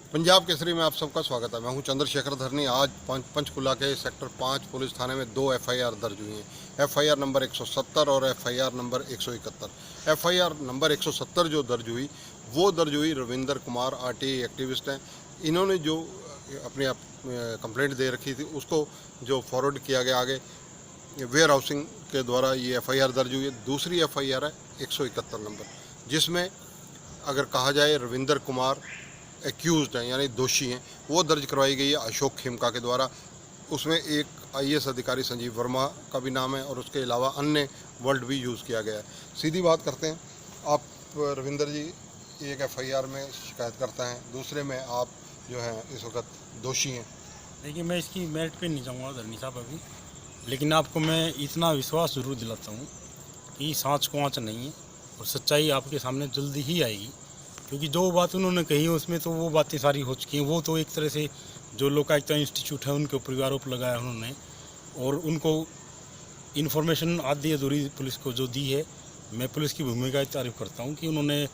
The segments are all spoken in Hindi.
पंजाब केसरी में आप सबका स्वागत है। मैं हूं चंद्रशेखर धरनी। आज पंचकुला के सेक्टर 5 पुलिस थाने में 2 एफआईआर दर्ज हुई हैं। एफआईआर नंबर 170 और एफआईआर नंबर 171। एफआईआर नंबर 170 जो दर्ज हुई वो दर्ज हुई रविंदर कुमार आरटीआई एक्टिविस्ट हैं। इन्होंने जो अपनी कंप्लेंट दे रखी थी उसको जो फॉरवर्ड किया गया आगे वेयर हाउसिंग के द्वारा ये एफआईआर दर्ज हुई है। दूसरी एफआईआर है 171 नंबर, जिसमें अगर कहा जाए रविंदर कुमार एक्यूज्ड हैं यानी दोषी हैं, वो दर्ज करवाई गई है अशोक खेमका के द्वारा। उसमें एक आईएएस अधिकारी संजीव वर्मा का भी नाम है और उसके अलावा अन्य वर्ड भी यूज़ किया गया है। सीधी बात करते हैं, आप रविंदर जी एक एफआईआर में शिकायत करता हैं, दूसरे में आप जो हैं इस वक्त दोषी हैं। देखिए, मैं इसकी मेरिट पे नहीं जाऊँगा धरनी साहब अभी, लेकिन आपको मैं इतना विश्वास ज़रूर दिलाता हूँ कि सांच को आँच नहीं है और सच्चाई आपके सामने जल्दी ही आएगी। क्योंकि जो बात उन्होंने कही है उसमें तो वो बातें सारी हो चुकी हैं। वो तो एक तरह से जो लोकायुक्त इंस्टीट्यूट है उनके ऊपर आरोप लगाया उन्होंने और उनको इन्फॉर्मेशन आधी अधूरी पुलिस को जो दी है। मैं पुलिस की भूमिका की तारीफ करता हूँ कि उन्होंने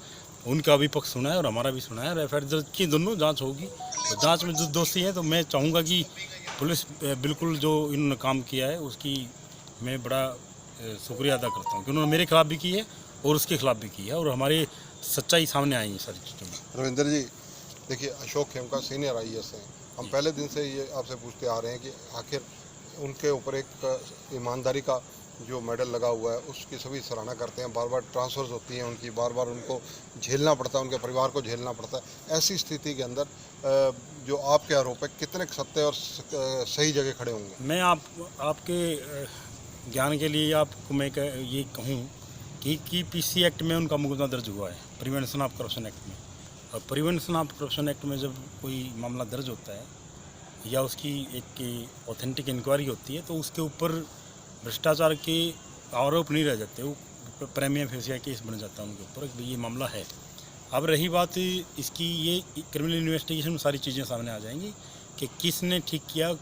उनका भी पक्ष सुना है और हमारा भी सुना है। एफआईआर दर्ज की दोनों जांच होगी, तो जांच में जो दोषी है तो मैं चाहूँगा कि पुलिस बिल्कुल जो इन्होंने काम किया है उसकी मैं बड़ा शुक्रिया अदा करता हूँ कि उन्होंने मेरे खिलाफ भी की है और उसके खिलाफ भी की है और हमारे सच्चाई सामने आई है सारी चीज़ों में। रविंदर जी देखिए, अशोक खेमका सीनियर आईएएस हैं। हम पहले दिन से ये आपसे पूछते आ रहे हैं कि आखिर उनके ऊपर एक ईमानदारी का जो मेडल लगा हुआ है उसकी सभी सराहना करते हैं। बार बार ट्रांसफर्स होती हैं उनकी, बार बार उनको झेलना पड़ता है, उनके परिवार को झेलना पड़ता है। ऐसी स्थिति के अंदर जो आपके आरोप है कितने सत्य और सही जगह खड़े होंगे? मैं आपके ज्ञान के लिए आपको मैं ये कहूँ कि पीसी एक्ट में उनका मुकदमा दर्ज हुआ है, प्रिवेंशन ऑफ करप्शन एक्ट में। और प्रिवेंशन ऑफ करप्शन एक्ट में जब कोई मामला दर्ज होता है या उसकी एक ऑथेंटिक इंक्वायरी होती है तो उसके ऊपर भ्रष्टाचार के आरोप नहीं रह जाते, वो प्रेमिया फेसिया केस बन जाता है उनके ऊपर कि ये मामला है। अब रही बात इसकी, ये क्रिमिनल इन्वेस्टिगेशन में सारी चीज़ें सामने आ जाएंगी कि किसने ठीक किया,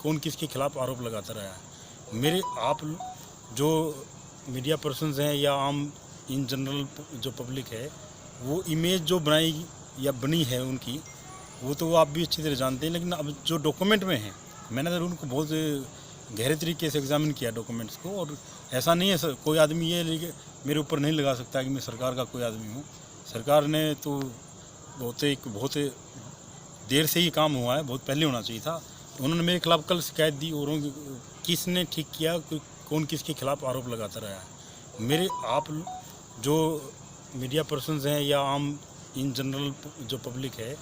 कौन किसके खिलाफ आरोप लगाता रहा है। मेरे आप जो मीडिया पर्सन्स हैं या आम इन जनरल जो पब्लिक है, वो इमेज जो बनाई या बनी है उनकी, वो तो आप भी अच्छी तरह जानते हैं। लेकिन अब जो डॉक्यूमेंट में है, मैंने तो उनको बहुत गहरे तरीके से एग्जामिन किया डॉक्यूमेंट्स को, और ऐसा नहीं है सर कोई आदमी ये मेरे ऊपर नहीं लगा सकता कि मैं सरकार का कोई आदमी हूँ। सरकार ने तो बहुत देर से ही काम हुआ है, बहुत पहले होना चाहिए था। तो उन्होंने मेरे खिलाफ कल शिकायत दी और किसने ठीक किया, कौन किसके खिलाफ आरोप लगाता रहा है। मेरे आप जो मीडिया पर्सन्स हैं या आम इन जनरल जो पब्लिक है,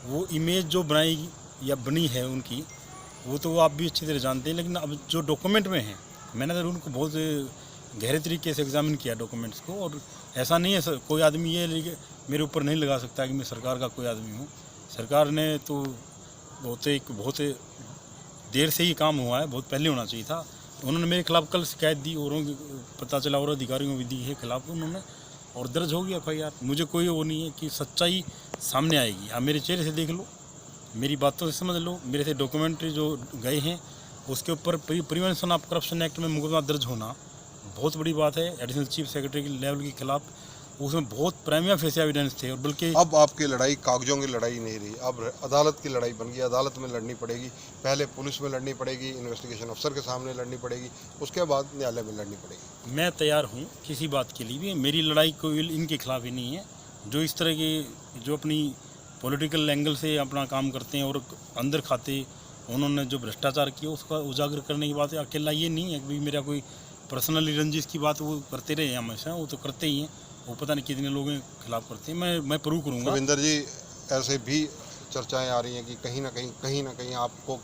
वो इमेज जो बनाई या बनी है उनकी, वो तो आप भी अच्छी तरह जानते हैं। लेकिन अब जो डॉक्यूमेंट में है, मैंने तो उनको बहुत गहरे तरीके से एग्जामिन किया डॉक्यूमेंट्स को, और ऐसा नहीं है सर कोई आदमी ये मेरे ऊपर नहीं लगा सकता कि मैं सरकार का कोई आदमी हूँ। सरकार ने तो बहुत देर से ही काम हुआ है, बहुत पहले होना चाहिए था। उन्होंने मेरे खिलाफ कल शिकायत दी और पता चला और अधिकारियों को भी दी है खिलाफ उन्होंने, और दर्ज हो गया एफआईआर। मुझे कोई वो नहीं है कि सच्चाई सामने आएगी। आप मेरे चेहरे से देख लो, मेरी बातों से समझ लो, मेरे से डॉक्यूमेंट्री जो गए हैं उसके ऊपर प्रिवेंशन ऑफ करप्शन एक्ट में मुकदमा दर्ज होना बहुत बड़ी बात है। एडिशनल चीफ सेक्रेटरी के लेवल के खिलाफ उसमें बहुत प्रेमिया फेसिया एविडेंस थे। और बल्कि अब आपकी लड़ाई कागजों की लड़ाई नहीं रही, अब अदालत की लड़ाई बन गई। अदालत में लड़नी पड़ेगी, पहले पुलिस में लड़नी पड़ेगी, इन्वेस्टिगेशन अफसर के सामने लड़नी पड़ेगी, उसके बाद न्यायालय में लड़नी पड़ेगी। मैं तैयार हूँ किसी बात के लिए भी। मेरी लड़ाई कोई इनके खिलाफ ही नहीं है जो इस तरह के जो अपनी पॉलिटिकल एंगल से अपना काम करते हैं और अंदर खाते उन्होंने जो भ्रष्टाचार किया उसका उजागर करने की बात है। अकेला ये नहीं है कि मेरा कोई पर्सनली रंजिश की बात वो करते रहे हमेशा, वो तो करते ही हैं। वो पता नहीं कितने लोगों के खिलाफ करते हैं। मैं प्रूव करूँगा। रविंदर जी, ऐसे भी चर्चाएं आ रही हैं कि कहीं ना कहीं आपको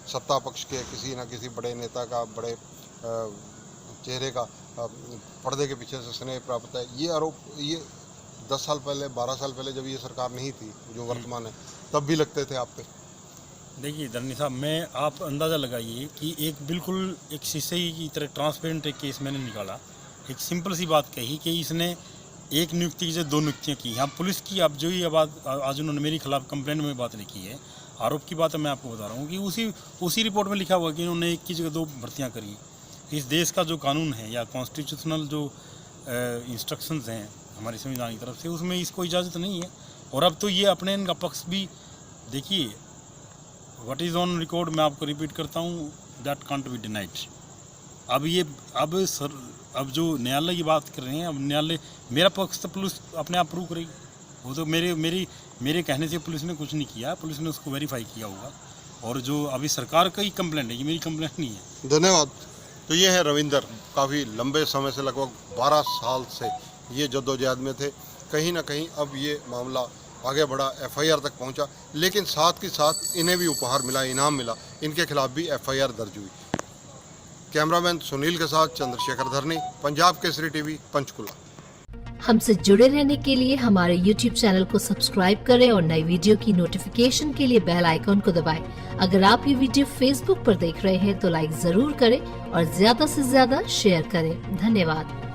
सत्ता पक्ष के किसी न किसी बड़े नेता का, बड़े चेहरे का पर्दे के पीछे से स्नेह प्राप्त है। ये आरोप ये 10 साल पहले, 12 साल पहले जब ये सरकार नहीं थी जो वर्तमान है, तब भी लगते थे आप पे। देखिए धरनी साहब, आप अंदाज़ा लगाइए कि एक बिल्कुल एक शीशे की तरह ट्रांसपेरेंट एक केस मैंने निकाला। एक सिंपल सी बात कही कि इसने एक नियुक्ति की जगह 2 नियुक्तियाँ की। यहाँ पुलिस की अब जो ये बात आज उन्होंने मेरे खिलाफ कंप्लेंट में बात लिखी है, आरोप की बात मैं आपको बता रहा हूँ कि उसी रिपोर्ट में लिखा हुआ कि इन्होंने एक की जगह 2 भर्तियाँ करी। इस देश का जो कानून है या कॉन्स्टिट्यूशनल जो इंस्ट्रक्शंस हैं हमारी संविधान की तरफ से, उसमें इसको इजाज़त नहीं है। और अब तो ये अपने इनका पक्ष भी देखिए, व्हाट इज़ ऑन रिकॉर्ड मैं आपको रिपीट करता हूँ, दैट कांट बी डिनाइड। अब जो न्यायालय की बात कर रहे हैं, अब न्यायालय, मेरा पक्ष तो पुलिस अपने आप प्रूव करेगी। वो तो मेरे कहने से पुलिस ने कुछ नहीं किया, पुलिस ने उसको वेरीफाई किया होगा। और जो अभी सरकार का ही कंप्लेंट है, ये मेरी कंप्लेंट नहीं है। धन्यवाद। तो ये है रविंदर, काफ़ी लंबे समय से, लगभग 12 साल से ये जद्दोजहद में थे। कहीं ना कहीं अब ये मामला आगे बढ़ा, एफआईआर तक पहुंचा, लेकिन साथ के साथ इन्हें भी उपहार मिला, इनाम मिला, इनके खिलाफ भी एफआईआर दर्ज हुई। कैमरामैन सुनील के साथ चंद्रशेखर धरनी, पंजाब केसरी टीवी, पंचकुला। हमसे जुड़े रहने के लिए हमारे YouTube चैनल को सब्सक्राइब करें और नई वीडियो की नोटिफिकेशन के लिए बेल आइकॉन को दबाएं। अगर आप ये वीडियो Facebook पर देख रहे हैं तो लाइक जरूर करें और ज्यादा से ज्यादा शेयर करें। धन्यवाद।